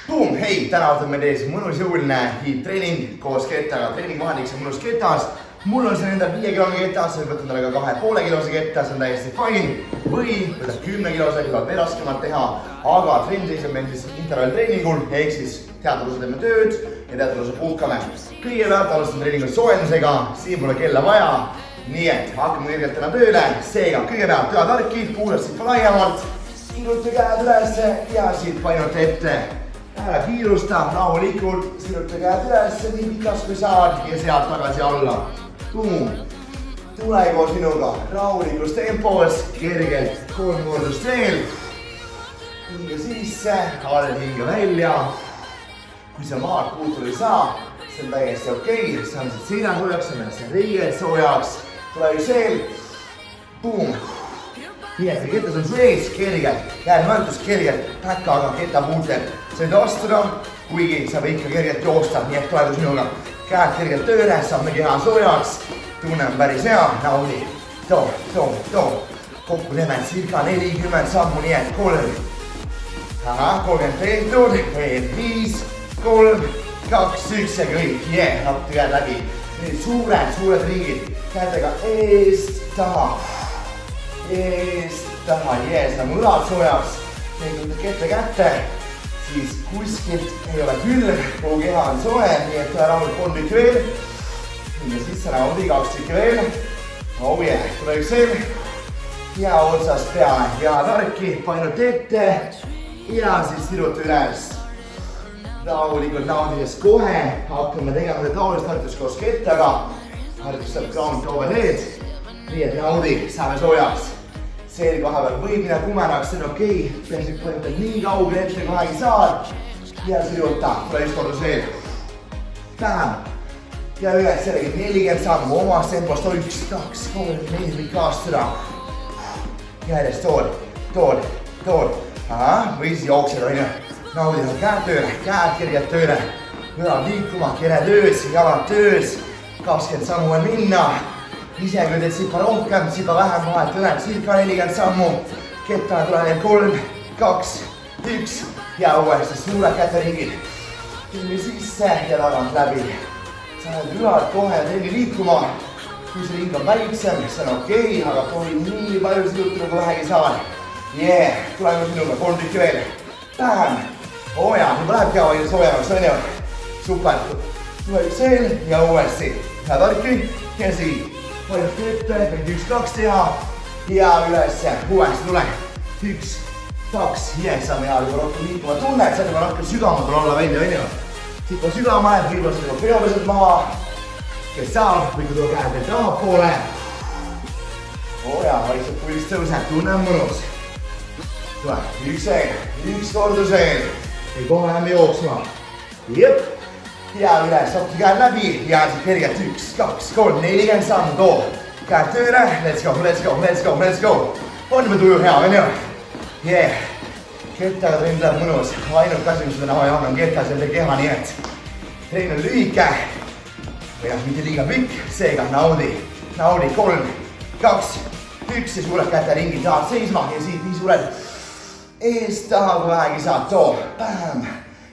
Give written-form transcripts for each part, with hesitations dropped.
Boom, hei, täna võtame tees mõnus jõuline hiidtreening koos kettaga. Treening vahendiks on mõnus ketas. Mul on see enda 5 kilone ketas, sa võtad talle ka 2,5 kilose ketas, see on täiesti fine. Või võtad 10 kilose, kui tahad veel raskemalt teha. Aga trenn seisab meil siis intervalltreeningul, ehk siis teatud osa teeme tööd ja teatud osa puhkame. Kõigepealt alustan treeningu soojendusega, siin pole kella vaja. Nii et hakkame kõigepealt täna tööle. Seega kõigepealt peatarki, kuulad siit ka laiemalt. Siruta käed üles ja siit painute ette. Ära kiirusta, rahulikult, siruta käed üles, nii pikas kui saad ja sealt tagasi alla. Boom. Tule koos minuga, rahulikus tempos, kergelt 3 kordust veel. Hinge sisse, all hinge välja. Kui sa maad puutuda ei saa, see on täiesti okei. Saan siit seina soojaks, saame see riied soojaks. Tule üks veel. Boom. Nii et ketas on su ees, kergelt, käed märtus kergelt, päkaga keta puutleb. Said astuda, kuigi saab ikka kergelt joosta, nii et tule koos minuga. Käed kergelt tööle, saame keha soojaks. Tunne on päris hea, naudi. Too. Kokku teeme circa 40 sammu, nii et 3. 30 tehtud, veel 5, 3, 2, 1 ja kõik. Nappi käed läbi. Nüüd suured ringid. Kätega eest, taha. Eest, taha. Saame õlad soojaks. Tegute kette kätte. Siis kuskilt ei ole külg, kogu keha on soe, nii et rahulikult 3 tükki veel. Hinge sisse naudi, 2 tükki veel. Oh yeah, tule üks veel. Ja otsast peale, ja tarki, painut ette. Ja siis siruta üles. Rahulikult naudides kohe hakkame tegema seda taolist harjutust koos kettaga. Harjutus saab ground overhead. Nii et naudi, saame soojaks. Selg vahepeal võib minna kumenaks, see on okei. Peasid põhimõtteliselt nii kaugel ette, kui vähegi saad. Ja siruta, tule üks kordus veel. Bam. Ja üles jällegi 40 sammu omas tempos. 1, 2, 3, 4, kõik aastada. Järjest tood. Või siis jooksed, on ju. Naudida käed tööle, käed kergelt tööle. Õlad liikuma, kere töös, jalad töös. 20 sammu on minna. Ise kui teed sipa rohkem, sipa vähem vahet üle, circa 40 sammu. Ketta tuleb 3, 2, 1 ja uuesti suured käteringid. Tülli sisse ja tagant läbi. Sa oled ülad kohe trenni liikuma. Kui see ring on väiksem, see on okei, aga tohi nii palju sirutada, kui vähegi saad. Tuleme minuga 3 tükki veel. Bam! Juba läheb keha palju soojemaks, on ju? Super! Tule üks veel ja uuesti. Hea tarki ja siit. Paljud ette, võid 1, 2 teha ja ülesse, uuesti tule. 1, 2, saame hea juba rohkem liikuma tunne, et saad juba rohkem sügamatul olla välja, on ju. Siit on sügama, võib-olla seda peopesed maha. Kes saab, võid tuua käed veel tahapoole. Vaikselt pullist tõuseb, tunne on mõnus. Tule, üks kordus veel. Ei kohe lähme jooksma. Ja üles, opti käed läbi ja siit kergelt 1, 2, 3, 40 sammu too. Käed tööle, let's go. On juba tuju hea, on ju? Kettaga trenn läheb mõnus. Ainult asi, mis seda naha jaam on ketas ja keha, nii et trenn on lühike. Või mitte liiga pikk, seega naudi. 3, 2, 1 ja suured käteringid tahad seisma ja siit nii suured eest taha, kui vähegi saad. Too, bam.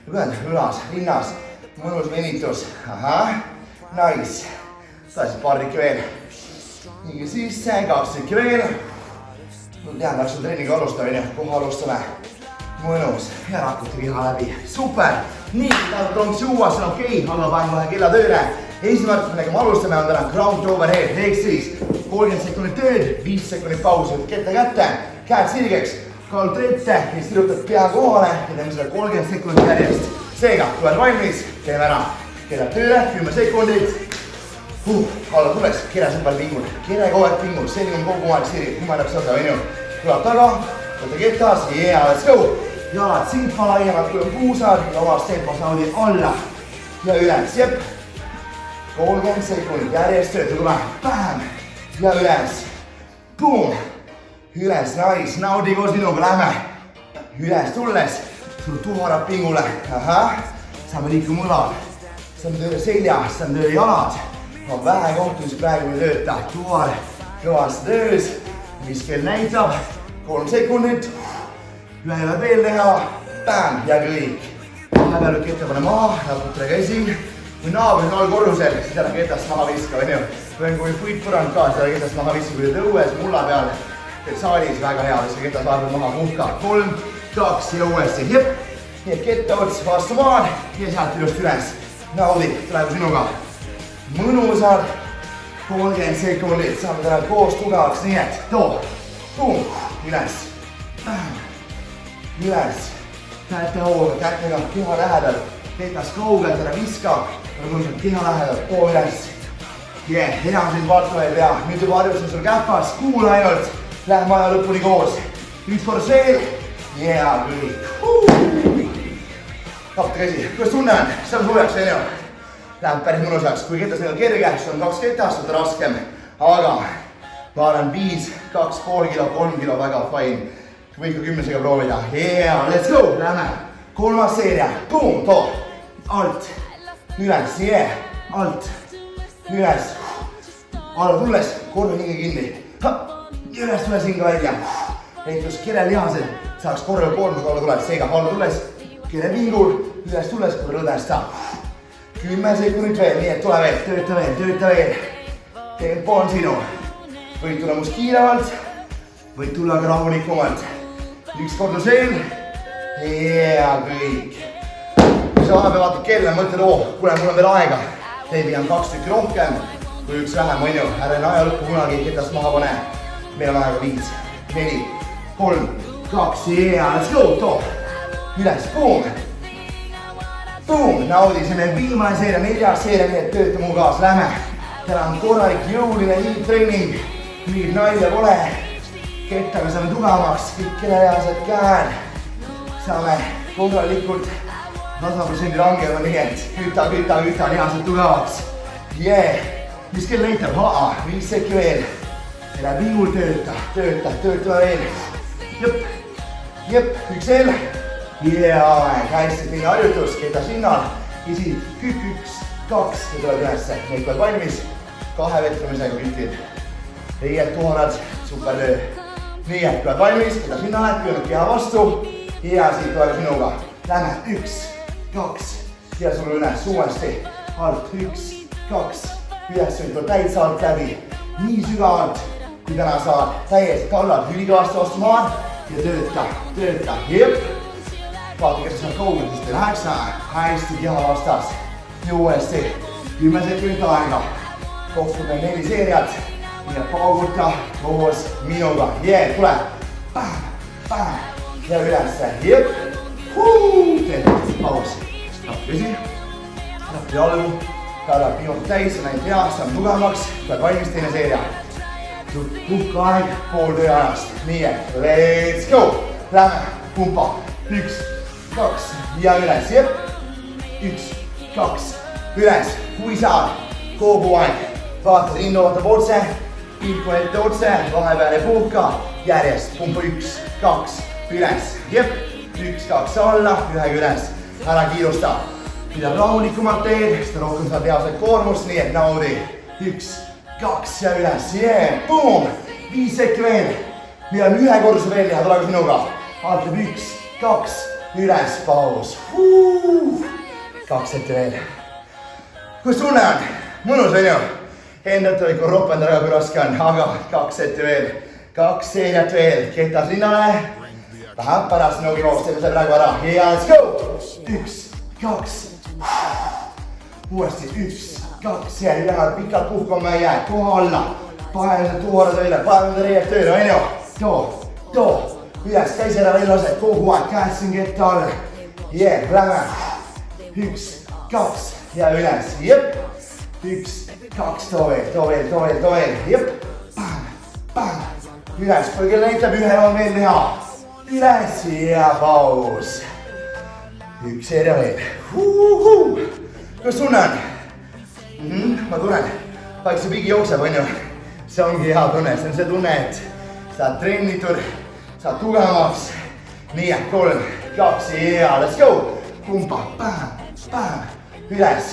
Ülas, rinnas. Mõnus venitus. Nice. Taasi paar tükki veel. Hinge sisse, 2 tükki veel. Tean, läks sul trenniga alustame, kohe alustame. Mõnus. Ja rakuta keha läbi. Super. Nii, tahad tronks juua, see on okei, aga panen kohe kella tööle. Esimärk, millega me alustame, on täna ground overhead. Ehk siis 30 sekundit tööd, 5 sekundit pausi. Kette kätte, käed sirgeks, kaldud ette ja sirutad pea kohale ja teeme seda 30 sekundit järjest. Seega, kui oled valmis, teeme ära. Keda tööle, 10 sekundit. Alla tuleks, kere sõpal pingul. Kere kogu aeg pingul, selline on kogu aeg sirg. Kumendab seda, on ju. Tuleb taga, võtta ketas, let's go. Jalad silpa laiemalt, kui on puusad, ja omas tempos naudi alla. Ja üles, 30 sekundit järjest tööd, tule. Bam! Ja üles. Boom! Üles, nice, naudi koos minuga, lähme. Üles tulles. Sul tuharab pingule. Saame liikuma õlad. Saame tööle selja, saame tööle jalad. On vähe kohtu, mis praegu ei tööta. Tuhar kõvasti töös. Mis kell näitab. 3 sekundit. Ühe veel teha. Bam! Ja kõik. vahepeal ketta pane maha, naputada käsi. Kui naabris on all korrusel, siis ära ketast maha viska, on ju. Või kui puit põrand ka, siis ära ketast maha viska, kui teed õues, mulla peal. Teed saalis väga hea, viska ketast vahepeal maha, puhka. 3, 2 ja uuesti. Jep. Nii et ketta ots vastu maan ja sealt ilusti üles. Naudi, tulebu sinuga. Mõnusad 30 sekundit, saame täna koos tugevaks, nii et too. Pum, üles. Üles. Käete hooga, kätega keha lähedal. Ketast kaugelt, ära viska. Mõnusad keha lähedal, too üles. Enam siin vaata veel pea. Nüüd juba harjusin sul käpas, kuula ainult. Lähme aja lõpuni koos. Üks kord veel. Kõik. Kapta käsi. Kuidas tunne on? See on suureks, on ju? Läheb päris mõnusaks. Kui ketas neil on kerge, siis on 2 ketast, võtta raskem. Aga ma arvan 5, 2,5 kilo, 3 kilo, väga fine. Võid ka 10-sega proovida. Let's go! Lähme. 3. seeria. Boom, too. Alt. Üles, alt. Üles. Alla tulles, korra hinge kinni. Üles tulles hinge välja. Ehtus kerelihased saaks korra koormusega alla tulles. Seega alla tulles, kere vingul, üles tulles, korra lõdesta. 10 sekundit veel, nii et tule veel, tööta veel. Tempo on sinu. Võid tulla must kiiremalt, võid tulla ka rahulikumalt. Üks kordus veel. Kõik. Kui sa vahepeal vaatad kella, mõtled, kuule, mul on veel aega. Tee pigem 2 tükki rohkem kui 1 vähem, on ju. Ära aja lõppu kunagi ketast maha pane. Meil on aega 5, 4, 3, 2, let's go, too. Üles, boom. Boom, naudi, see on meil viimane seeria, 4. seeria, nii et tööta muu kaas, lähme. Täna on korralik jõuline hiidtreening. Nüüd nalja pole. Kettaga saame tugevamaks, kõik kerelihased käed. Saame korralikult 100% langema, nii et küta, lihased tugevaks. Mis kell näitab? 5 sekki veel. Ära vingul tööta veel. Jep, üks veel. Hästi, teine harjutus, keda sinnal. Isi, 1, 2 ja tuleb ülesse. Neid peab valmis 2 vetramisega kütid. Riied, tuharad, super töö. Nii et peab valmis, keda sinna oled, püüanud keha vastu. Ja siit tuleb sinuga. Lähme, 1, 2 ja sulle üles uuesti. Alt, 1, 2, üles tuleb täitsa alt läbi. Nii sügavalt, kui täna saad. Täiesti kallad, ülikõvasti vastu maan ja tööta. Jep. Vaata, kes saab kaugelt, siis teil läheks hästi keha vastas. Ja uuesti 10 sekundit aega. Kokku meil 4 seeriat. Ja pauguta koos minuga. Tule. Ja ülesse. Jep. Teed paus. Nappi esi. Nappi jalgu. Kaelab minutit täis, näid hea, saame tugevamaks. Tuleb valmis teine seeria. Puhka aeg, pool töö ajast. Nii et let's go. Lähme. Pumpa. 1, 2 ja üles. Jep. 1, 2 üles. Kui saad kogu aeg. Vaatad, rindu vaatab otse. Pilku ette otse. Vahepeal ei puhka. Järjest. Pumpa 1, 2 üles. Jep. 1, 2 alla. Ühega üles. Ära kiirusta. Mida rahulikumalt teed, seda rohkem saad lihased koormust, nii et naudi. 1, 2 ja üles. Boom. 5 sekki veel. Meil on 1 korduse veel teha, tule ka sinuga. Alt 1, 2 üles, paus. 2 sekki veel. Kus tunne on? Mõnus on ju? Endalt oli kui ropendada, kui raske on, aga 2 sekki veel. 2 seeriat veel. Ketas rinnale. Läheb pärast sinugi koos, teeme selle praegu ära. Ja let's go. 1, 2. Uuesti 1, 2 ja ülejäänud pikalt puhkama ei jää. Koha alla. Paneme tuharad välja, paneme reied tööle, on ju? Too. Üles, käis ära veel lased, kogu aeg, käed siin ketta all. Lähme. 1, 2 ja üles. Jep. 1, 2, too veel. Jep. Üles, kui kell näitab, 1 on veel teha. Üles ja paus. 1 seeria veel. Kuidas tunne on? Ma tunnen, vaikse pigi jookseb, on ju? See ongi hea tunne, see on see tunne, et sa oled trennitud, sa oled tugevamaks. Nii, 3, 2 ja let's go. Pumpa, üles.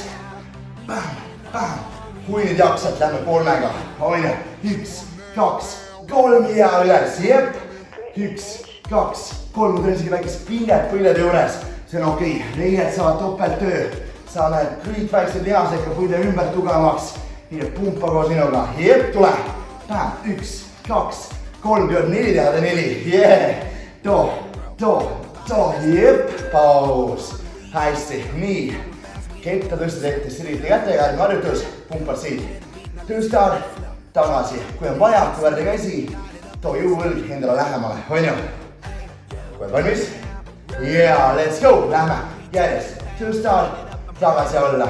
Kui nüüd jaksad, lähme 3-ga, on ju? 1, 2, 3 ja üles, jep. 1, 2, 3, tõenäoliselt väikest pinget põljede juures. see on okei. Reied saavad topelttöö. Sa lähed kõik väiksed lihased ka puide ümber tugevamaks. Nii et pumpa koos minuga. Jep, tule. Päev. 1, 2, 3, 4 teada 4. Too. Jep, paus. Hästi. Nii. Ketta tõstad ette, sirite kätega, harjutus, pumpad siit. Tõstad, tagasi. Kui on vaja, kõverda käsi, too jõuvõlg endale lähemale, on ju? Kui oled valmis? Yeah, let's go, lähme järjest. Tõstad, tagasi alla.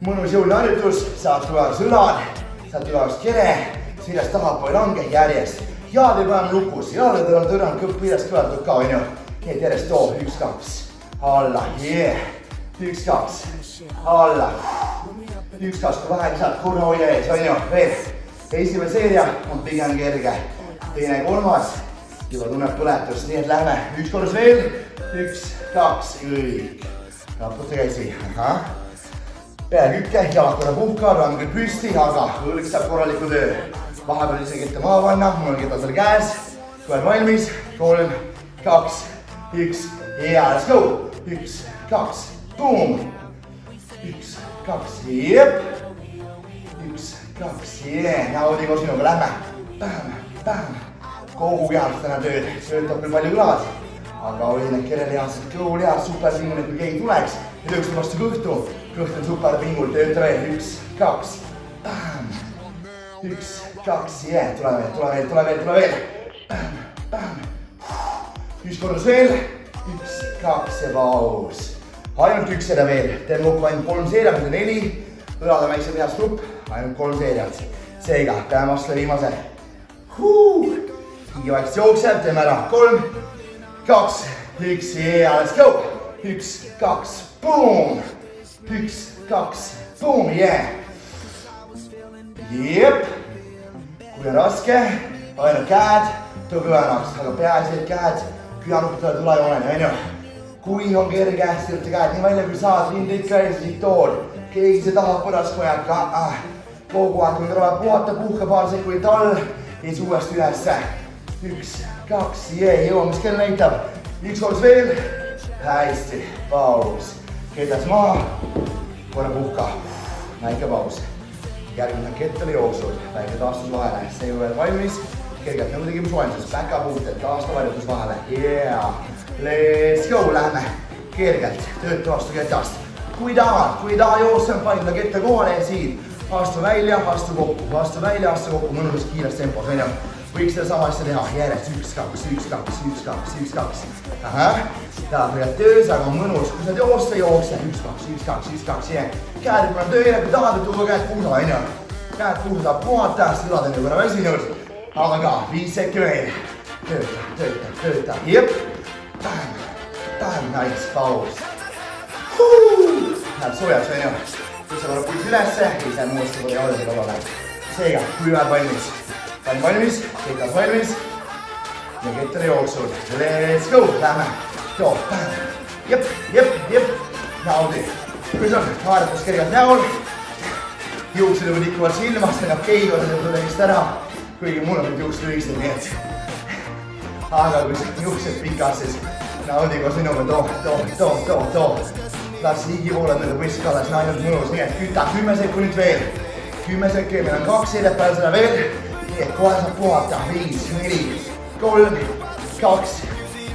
Mõnus jõuline harjutus, saad tugevaks õlad, saad tugevaks kere, siljast tahapoole lange, järjest. Jaad ei pane lukus, jaadadel on tõrjanud kõpp üles kõverdatud ka, on ju? Nii et järjest too, 1, 2, alla, yeah. 1, 2, alla. 1, 2, kui vähegi saad korra hoia ees, on ju, veel. Esimene seeria on pigem kerge. Teine, kolmas, juba tunneb põletust, nii et lähme 1 korras veel. 1, 2, kõik. Raputa käsi, pea kükke, jalad korra puhka, rann küll püsti, aga õlg saab korraliku töö. Vahepeal isegi ette maha panna, mul on keda seal käes. Kui oled valmis, 3, 2, 1, ja let's go. 1, 2, boom. 1, 2, jep. 1, 2, jee, naudi koos minuga, lähme. Bam. Kogu kehast täna tööd, töötab küll palju õlad, aga oli need kerelihased, kõhulihas, superpingul, et kui keegi tuleks ja lööks vastu kõhtu. Kõht on superpingul, tööta veel, 1, 2, bam. 1, 2, jee, tule veel. Bam. 1 korras veel, 1, 2 ja paus. Ainult 1 seeria veel, teeme kokku ainult 3 seeriat, 4. Õlad on väikse lihast grupp, ainult 3 seeriat. Seega, peame vastu viimase. Higi vaikselt jookseb, teeme ära 3, 2, 1 ja let's go. 1, 2, boom. 1, 2, boom, yeah. Jep. Kui on raske, ainult käed, too kõvenaks, aga peaasi, et käed kühanukutele tulajooneni, on ju. Kui on kerge, sirta käed nii välja kui saad, rinda ikka ees, siit tood. Keegi see tahab põrast kojaka. Kogu aeg, kui tuleb puhata, puhka paar sekundit all ja siis uuesti ülesse. 1, 2, jõuame, mis kell näitab. 1 korras veel. Hästi, paus. Ketas maha, korra puhka. Väike paus. Järgmine kettale jooksud, väike taastus vahele. See ei ole valmis. Kergelt nagu tegime soenduses, päkapuuted, taastav harjutus vahele. Yeah, let's go, lähme kergelt, tööta vastu ketast. Kui taha joosta, paindla ketta kohale ja siin. Astu välja, astu kokku, mõnus kiires tempos, on ju. Võiks seda sama asja teha, järjest 1, 2, 1, 2, 1, 2, 1, 2. Tahab võivad töös, aga mõnus, kui sa jookse, 1, 2, 1, 2, 1, 2, jää. Käed kuna tööle, kui tahad, et tuua käed puusa, on ju. Käed puusa saab puhata, sõlad on juba väsinud. Aga ka, 5 sekki veel. Tööta, jep. Bam, nice, paus. Läheb soojaks, on ju. Tõsta korra pulsi ülesse, ise muusta korra jalgade korrale. Seega, kui oled valmis. Olen valmis, ketas valmis. Ja kettale jooksul. Let's go, lähme. Too, bam. Jep. Naudi. Kui on haaratus kergelt näol. Juuksed juba tikuvad silmast, see on okei, kui on tegist ära. Kuigi mul on nüüd juuksed lühised, nii et. Aga kui sa juuksed pikas, siis naudi koos minuga too. Las higi pooled mööda võistkalla, see on ainult mõnus, nii et küta 10 sekundit veel. 10 sekundit, meil on 2 seeriat peale seda veel. Nii et kohe saab puhata, 5, 4, 3, 2,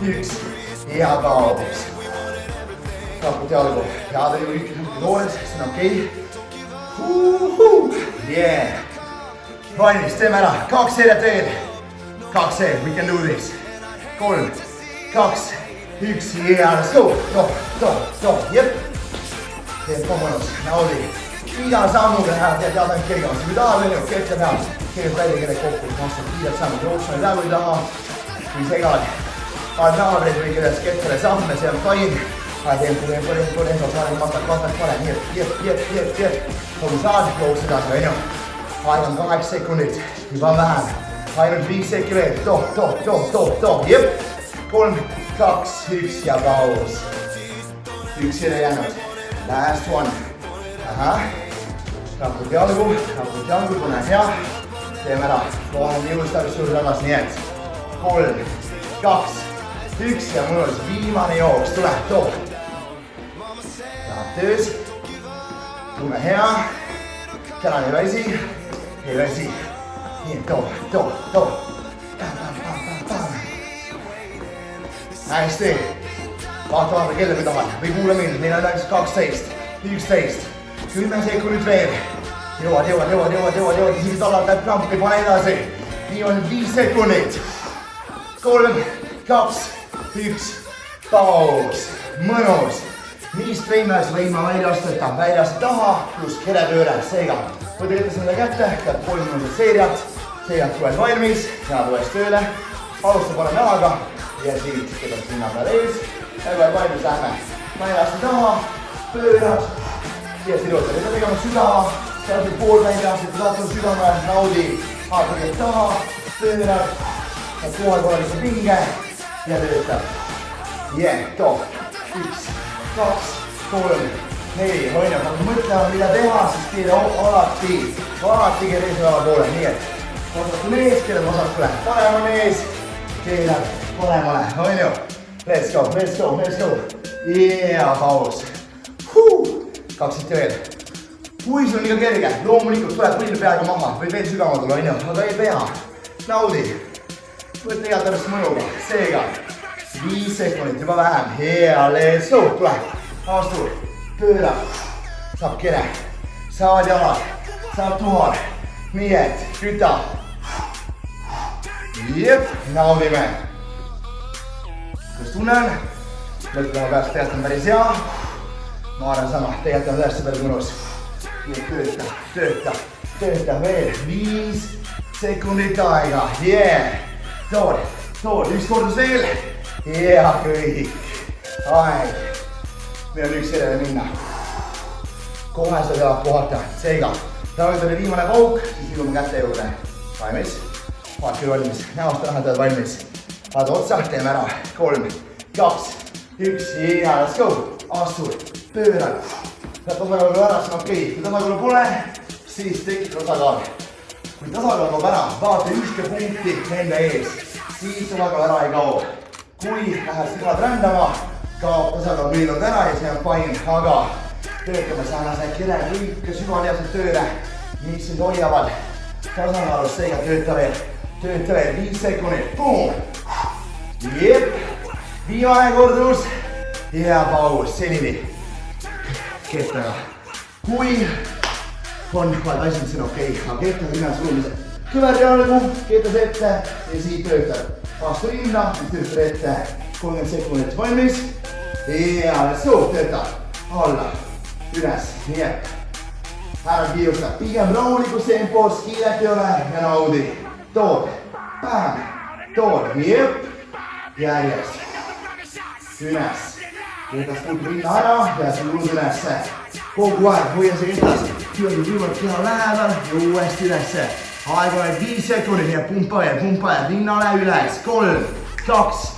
1 ja paus. Kaput jalgu, jaad oli kõik toored, see on okei. Yeah. Valmis, teeme ära, 2 seeriat veel. 2 seeriat, we can do this. 3, 2, 1 ja let's go. Too, jep. Teeb mõnus, naudi. Iga sammuga läheb, tead ainult kergemaks. Kui tahab, on ju, kette peal. Keered välja, keered kokku. Vastab kiired sammud, jooksma ei lähe, kui taha. Kui segad. Paned naabreid või keeles kettele samme, see on fine. Tempo, saad matak vale. Jep. Kui saad, jookse edasi, on ju. Aeg on 8 sekundit, juba on vähem. Ainult 5 sekki veel. Too, jep. 3, 2, 1 ja paus. 1 ei jäänud. Last one. Rapud jalgu, põne hea. Teeme ära. Kohe jõustab suur tagasi, nii et 3, 2, 1 ja mõnus viimane jooks. Tule, too. töös. Tunne hea. Täna ei väsi. Ei väsi. Nii, too. Hästi. Vaata kelle või tahad. Või kuule mind. Meil on 12, 11, 10 sekundit veel. Jõuad. Isegi tallad läheb krampi, pane edasi. Nii on 5 sekundit. 3, 2, 1. Paus. Mõnus. Nii streamas võima väljast taha pluss kerepööre. Seega, võta ette selle kätte, pead 3 minutit seeriat. Seejad tuled valmis, sina tuled tööle. Alusta paneme jalaga ja siit kõigepealt rinna peale ees. Ja kui oled valmis, lähme väljast taha, pöörad. Kiiresti rõõta, võta tegema sügava. Seal see pool väljast, et saad sügama, naudi. Haakad taha, pöörad. Saad kohal korraliku pinge ja töötab. Too. 1, 2, 3, 4. Hoidja, kui mõtlema, mida teha, siis keele alati keele ees jala poole. Nii et vasakul ees, keele vasakule. Paremal ees, keelad paremale. Hoidja. Let's go. Paus. 2 veel. Kui sul on liiga kerge, loomulikult tuleb põlv peaga maha. Võid veel sügama tulla, aga ei pea. Naudi. Võt tegelt arvest mõnuga. Seega 5 sekundit, juba vähem. Hea, let's go. Tule. Astu. Pööra. Saab kere. Saad jalad. Saab tuhar. Nii et küta. Naudime. Kuidas tunnen? Mõtlema peast tegelikult on päris hea. Ma arvan sama. Tegelikult on tõesti päris mõnus. Tööta veel. 5 sekundit aega. Tood. 1 kordus veel. Ja kõik. Aeg. Meil on 1 järele minna. Kohe sa pead puhata. Seega, nüüd oli viimane pauk, siis liigume käte juurde. Valmis. Vaatke valmis. Näost lähedad valmis. Vaata otsa, teeme ära. 3, 2, 1. Ja let's go. Astu. Pöörad. Pead tasakaalu ära, see on okei. Kui tasakaalu pole, siis tekib tasakaal. Kui tasakaal kaob ära, vaata 1 punkti enda ees. Siis tasakaal ära ei kao. Kui lähed silmad rändama, kaob tasakaal mõnikord ära ja see on fine, aga töötame sarnase kere kõik süvalihased tööle, mis nüüd hoiavad tasakaalus, seega tööta veel 5 sekundit, boom! Viimane kordus ja paus, senini kettaga. Kui on vaid asjad, see on okei, aga kettaga rinnas ruumis kõver jalgu, ketas ette ja siit töötab. Astu rinna, töötab ette 30 sekundit valmis. Ja let's go, töötab alla, üles, nii et ära kiirusta, pigem rahulikus tempos, kiiret ei ole ja naudi. Tood, päev, tood, järjest, üles. Ketas puutud rinna ära ja sulud ülesse. Kogu aeg hoia see ketas, kiivalt keha lähedal ja uuesti ülesse. Aeg on 5 sekundit, nii et pumpa veel, rinnale üles. 3, 2,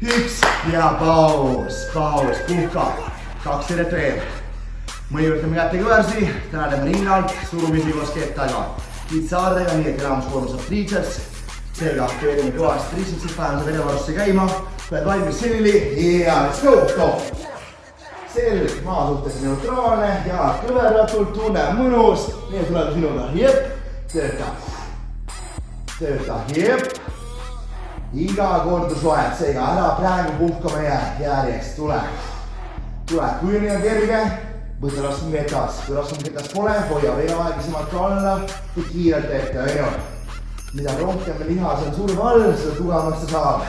1 ja paus, puhka. 2 järjet veel. Mõnikord teeme kätte kõversi, täna teeme rinnalt, surumisi koos kettaga. Kitsaardega, nii et enamuskoormus saab triitseps. Seega keerime kõvasti triitsepsid, paneme see verevarusse käima. Oled valmis senini ja let's go. Selg, maa suhtes neutraalne, jalad kõveratult, tunne mõnus. Nii et tuleb sinuga, tööta, iga kordus loed, seega ära praegu puhkama järjest, tule, kui on nii kerge, võta raskum ketas, kui raskum ketas pole, hoia veel aeglasemalt alla ja kiirelt ette, mida rohkem lihas on surve all, seda tugevamaks ta saab,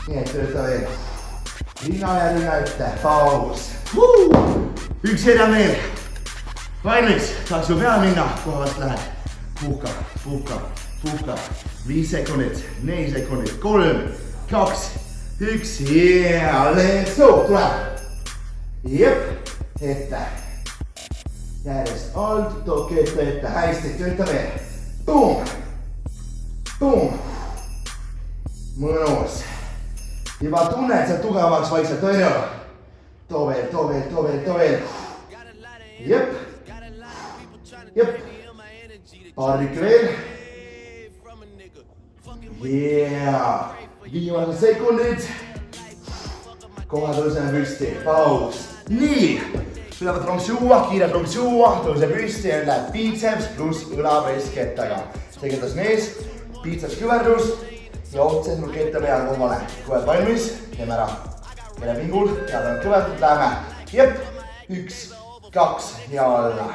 nii et tööta veel, rinna ja rinna ette, paus, 1 järje veel, valmis, tahaks ju peale minna, kohe vast lähed. Puhka. 5 sekundit, 4 sekundit, 3, 2, 1 ja let's go, tule. Ette. Järjest alt, toog keetta ette, hästi, tööta veel. Boom. Mõnus. Juba tunned sealt tugevamaks vaikselt, on ju? Too veel. Paar tükki veel. Viimased sekundid. Kohe tõuseme püsti, paus. Nii, Tulevad ronksuua, kiired ronksuua, tõuse püsti ja läheb biitseps pluss õlapress kettaga. See kettas mees, biitseps kõverdus ja otse sul ketta pea kohale. Kui oled valmis, teeme ära. Kelle pingul, head on kõverdud, läheme. Jep, 1, 2 ja alla.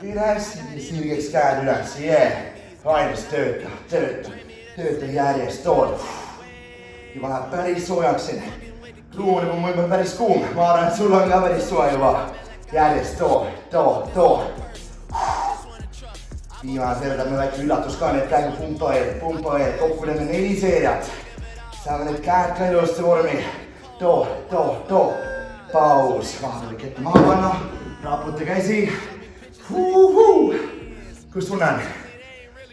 Üles, sirgeks käed üles, ainult tööta järjest tool. Juba läheb päris soojaks siin. Ruum on võib-olla päris kuum, ma arvan, et sul on ka päris soe juba. Järjest too. Viimane seeria me väike üllatus ka, need praegu pumpa eel, kokku teeme 4 seeriat. Saame need käed ka ilusti vormi. Too. Paus, vahepeal kette maha panna, raputa käsi. Kus tunnen?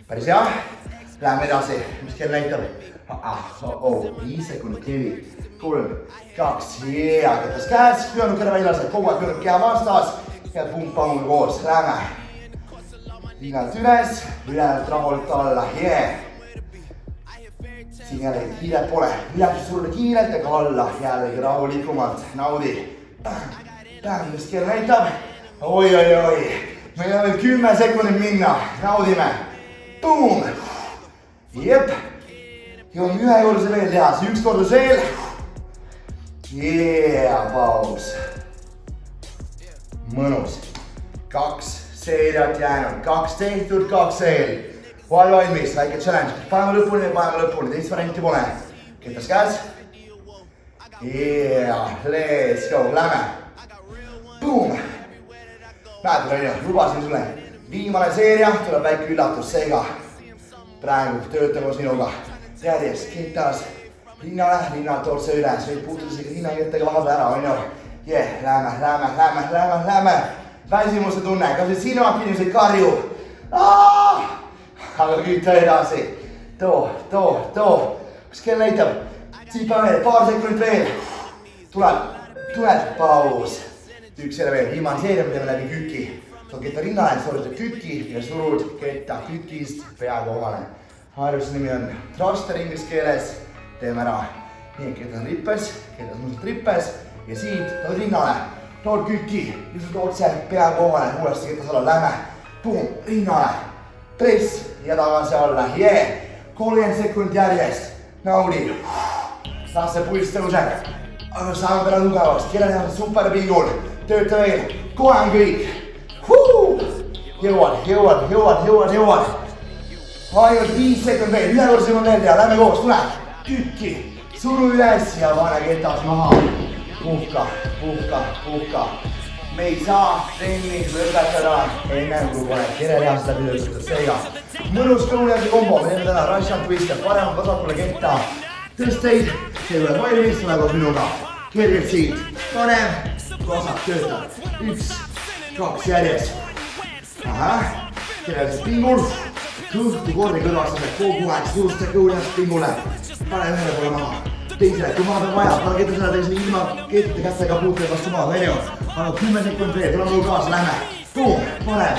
Päris hea. Läheme edasi, mis kell näitab? 5 sekundit kevi. 3, 2, kettas käes, pöörnud kärve väljas, kogu aeg pöörnud kea vastas ja pump-pammuga koos, lähme. Liinalt üles, ülejäänud rahult alla, Siin jällegi kiiret pole, ülejäänud sulle kiirelt ja ka alla, jällegi rahulikumalt, naudi. Mis kell näitab? Oi. Meil on veel 10 sekundit minna, naudime. Boom! Jep. Jõuame ühe juurde veel teha, see 1 kordus veel. Paus. Mõnus. 2 seeriat jäänud, 2 tehtud, 2 veel. Ole valmis, väike challenge. Paneme lõpuni, teist varianti pole. Kettas käes. Let's go, lähme. Boom! Mäletad on ju, lubasin sulle. Viimane seeria, tuleb väike üllatus, seega. Praegu tööta koos minuga. Järjest, kettas. Rinnalt otse üles, võid puutuda isegi rinnakettega vahepeal ära, on ju. Lähme. Väsimuse tunne, kas nüüd silmad kinniseid karju. Aga kütta edasi. Too. Mis kell näitab? Tsipa veel, paar sekundit veel. Tuleb, paus. 1 jälle veel, viimane seeria, me teeme läbi küki. Saad ketta rinnale, sooritad küki ja surud ketta kükist pea kohale. Harjuse nimi on thruster inglise keeles. Teeme ära. Nii, ketta on rippes, kettas musalt rippes ja siit tood rinnale. Tood küki, lihtsalt otse pea kohale, uuesti kettas alla, lähme. Boom, rinnale. Press ja tagasi alla, 30 sekundit järjest. Naudi. Las see pulss tõuseb. Aga saame peale tugevast, kelle teha super pingul. Tööta veel, kohe on kõik. Jõuad. Ainult 5 sekundit veel, ühe korda on veel teha, lähme koos, tule. Kükki, suru üles ja pane ketas maha. Puhka. Me ei saa trenni lõpetada enne kui pole kerelihast läbi töötatud, seega. Mõnus kõunjärgi kombo, me teeme täna Russian Twister, paremat vasakule ketta. Tõsteid, see tuleb valmis, tule koos minuga. Kergelt siit, panem. Vasak töötab. 1, 2 järjest. Kereliselt pingul. Kõhtu kordi kõrvastased kogu aeg suuste kõunjast pingule. Pane ühele poole maha. Teisele, kui maha peab vaja, pane ketta seda teisele ilma kettide kätega puutele vastu maha, venju. Aga 10 sekundit veel, tule mul kaasa, lähme. Boom, parem.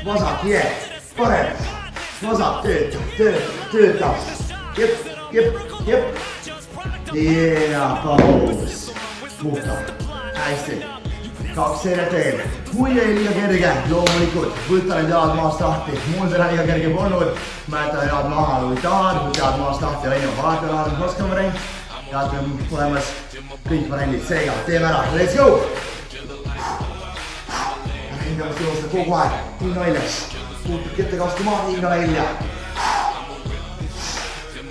Vasak, parem. Vasak, töötab. Jep. Ja paus. Puhta. Hästi. 2 seeriat veel. Kui ei liiga kerge, loomulikult võta need jalad maast lahti. Mul seda liiga kerge polnud. Mäeta jalad maha, kui tahad, võta jalad maast lahti. Venju, vaata jalad on raskema variant. Jalad on olemas kõik variandid. Seega, teeme ära. Let's go! Hingavast joosta kogu aeg. Hinga välja. Puutub kette vastu maa, hinga välja.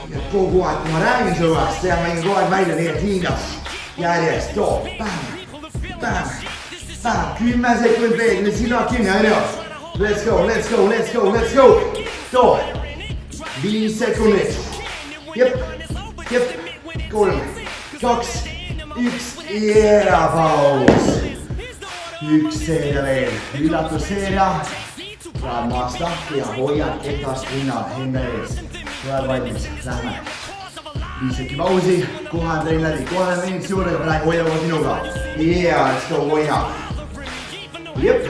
Ja kogu aeg, kui ma räägin su käest, teha ma hinga kogu aeg välja, nii et hinga. Järjest, too. Bam. 10 sekundit veel, nüüd silmad kinni, on ju. Let's go. Too. 5 sekundit. Jep. 3, 2, 1 ja paus. 1 seeria veel, üllatusseeria. Läheb maast lahti ja hoiad ketast rinnal enda ees. Oled valmis, lähme. 5 sekki pausi, kohe on trenn läbi, kohe on trenniks juurde, aga praegu hoia koos minuga. Let's go, hoia. Jep,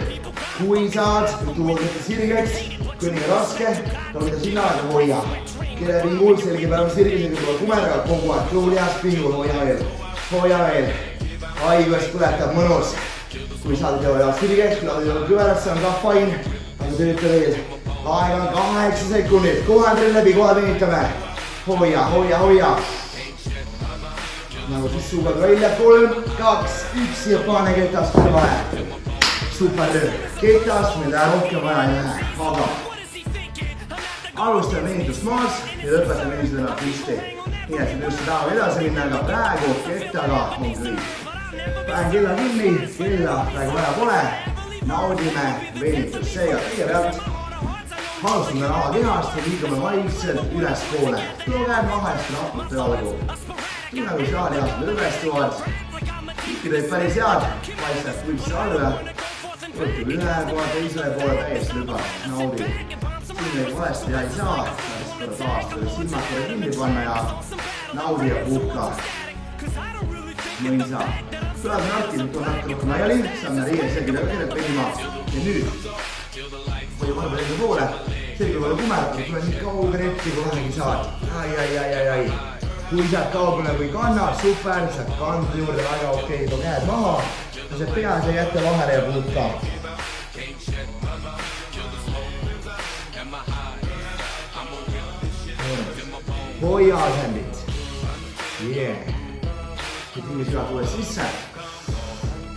kui saad, tuua kette sirgeks, kõnniga raske, tõmmida sinna aega hoia. Kelle pingul, selge päev sirgisega tuleb kumedaga kogu aeg, kõhu lihas pingul, hoia veel. Haigust põletab mõnus. kui saad teo jaoks sirge, laadi kõverat, see on ka fine. Aga tööta veel. Aeg on 8 sekundit. Kohe on läbi, kohe venitame. Hoia. Nagu siis suugad välja. 3, 2, 1 ja pane ketast kõrvale. Super töö. Ketast mida rohkem vaja ei lähe. Aga alustame venitust maas ja lõpetame venitust püsti. Nii et just tahame edasi minna, aga praegu kettaga on kõik. Panen kella kinni, kella praegu vaja pole. Naudime venitust. Seega kõigepealt alustame raha kehast ja liigume vaikselt ülespoole. Too käed maha ja raputa jalgu. Nii nagu saaliased lõvestuvad. Ikki teeb päris head. Paistab pulss alla. Võtub ühe kohe teisele poole täiesti lüba. Naudi. Siin neid valesti ei saa. Päris taastada silmad kohe kinni panna ja naudi ja puhka. Mõisa. Tuleb narki, nüüd on narki rohkem laiali. Saame riie selgile õiget penima. Ja nüüd või vahepeal enda poole. Selge pole kumerata, tule nii kauge netti, kui vähegi saad. Ai. Kui saad kaugele või kannad, super. Saad kanda juurde väga okei. Too käed maha. Ja see pea sai jätta vahele ja puutka. Hoia asendit. Yeah. Nüüd saad uue sisse.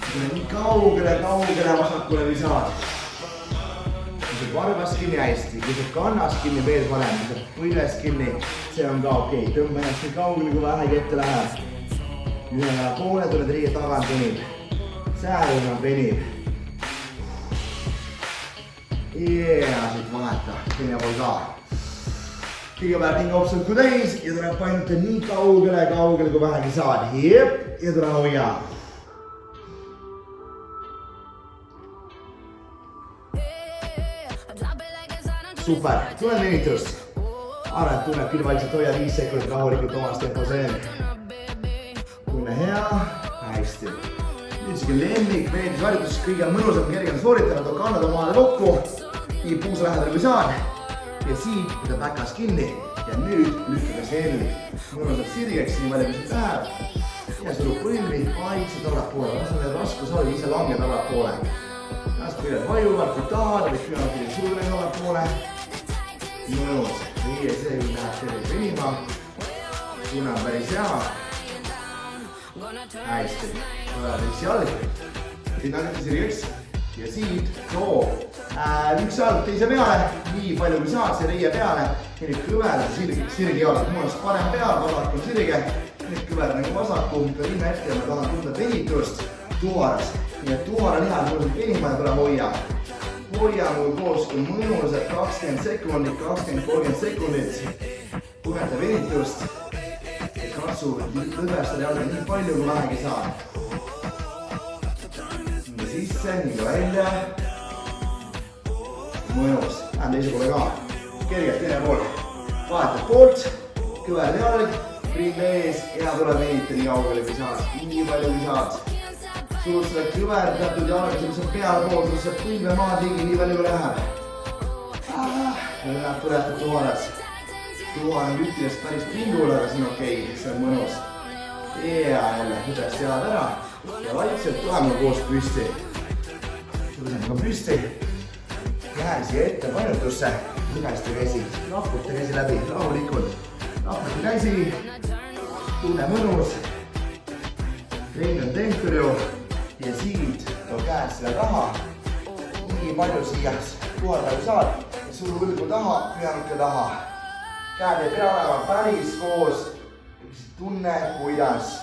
Tule nii kaugele vasakule või saad. Kui saad varvas kinni hästi, kui saad kannas kinni veel parem, kui saad põlves kinni, see on ka okei. Tõmba ennast nii kaugele, kui vähegi ette läheb. Ühe jala poole tuled riie tagant venib. Säärina venib. Yeah, siit vaheta, teine pool ka. Kõigepealt nii kaupselt kui täis ja tuleb painuta nii kaugele, kui vähegi saad. Jep, ja tule hoia. Super, tule venitust. Arvad, tunneb küll vaikselt hoia 5 sekundit rahulikult omas tempos eel. Tunne hea, hästi. Nüüd siuke lemmik veenitusharjutus, kõige mõnusam kergem sooritada, too kannad omale kokku. Nii puusa lähedale kui saad. Ja siit võtab väkas kinni ja nüüd lükkame selli. Mõnusab sirgeks, nii palju kui see läheb. Ja surub põlvi, vaikselt allapoole. Laseme raskus oli, ise langed allapoole. Las küljed vajuvad, kui tahad, või küljed küljed suureks allapoole. Mõnus. Riie see, kui läheb selline venima. Tunne on päris hea. Hästi. Tuleb üks jalg. Siit nägete sirgeks. Ja siit too üks jalg teise peale, nii palju kui saad see riie peale. Ja nüüd kõverda sirgi jalg, mul on parem peal, vasak on sirge. Nüüd kõverda nagu vasaku, ka linna ette ja ma tahan tunda venitust tuuaras. Nii et tuuara lihad mul venima ja tule hoia. Hoia mul koos kui mõnusad 20 sekundit, 20-30 sekundit. Tugevda venitust. Ja katsu lõdvestada jalga nii palju kui vähegi saad. Sisse, nii ka välja. Mõnus. Lähen teise poole ka. Kergelt teine pool. Vahetad poolt. Kõver jalg. Ring ees. Ja tuleb venita nii kaugele kui saad. Nii palju kui saad. Sulud seda kõver teatud jalga, mis on peale pool. Sulud seda põlve maad ligi nii palju kui läheb. Ja läheb põletab tuuaras. Tuuar on ütlest päris pingul, aga siin okei. See on mõnus. Ja jälle hüdest jalad ära. Ja vaikselt tuleme koos püsti. Tuleme ka püsti. Lähen siia ette painutusse. Hügeste käsi. Raputa käsi läbi. Rahulikult. Raputa käsi. Tunne mõnus. Ring on tehtud ju. Ja siit too käed selle taha. Nii palju siia. Tuharda kui saad. Ja suru õlgu taha. Pühanuke taha. Käed ei pea olema päris koos. Tunne kuidas.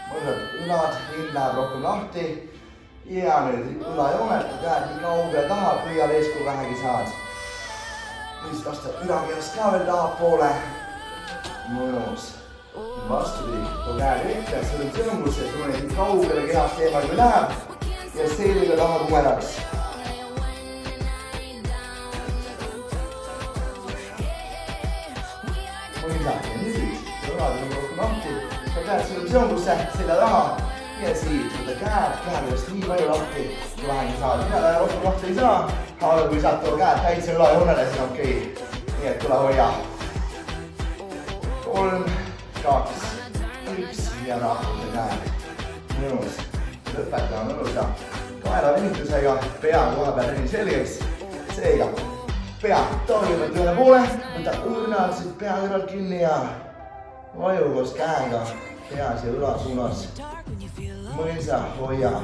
Mõnusad õlad, rind läheb rohkem lahti. Ja nüüd õlajooned, käed nii kaugele taha, püüad ees kui vähegi saad. Võisid lasta ülakeelast ka veel taha poole. Mõnus. Vastupidi, too käed ette, sõlum sõngusse, tule nii kaugele kehast eemal kui läheb. Ja selga taha kumeraks. Mõisa, ja nüüd, õlad on rohkem lahti. Käed sõlum sõngusse, selja taha ja siit võtta käedest nii palju lahti, kui vähegi saad. Mina rohkem lahti ei saa, aga kui saad too käed täitsa ülajoonele, siis on okei. Nii et tule hoia. 3, 2, 1 ja rahuta käed. Mõnus. Lõpetame mõnusa Kaela venitusega pea koha peal trenni selgeks. Seega pea taolimalt ühele poole, võta õrnalt siit pea kõrvalt kinni ja vaju koos käega pea siia õla suunas. Mõisa, hoia.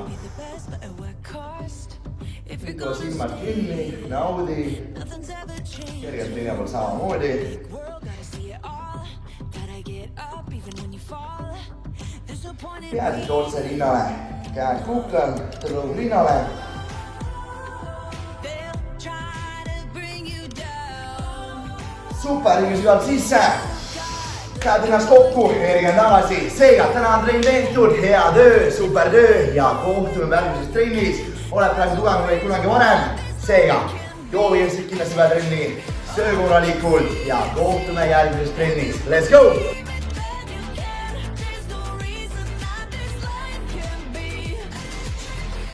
Ikka silmad kinni, naudi. Kergelt linja pool samamoodi. Pead otse linnale, käed kuklan, rõõm linnale. Super, hingis sügavalt sisse. Käed ennast kokku, ergen tagasi. Seega, täna on trenn tehtud, hea töö, super töö ja kohtume järgmises trennis. Oled praegu tugevam kui kunagi varem. Seega, joo kindlasti peale trenni, söö korralikult ja kohtume järgmises trennis. Let's go!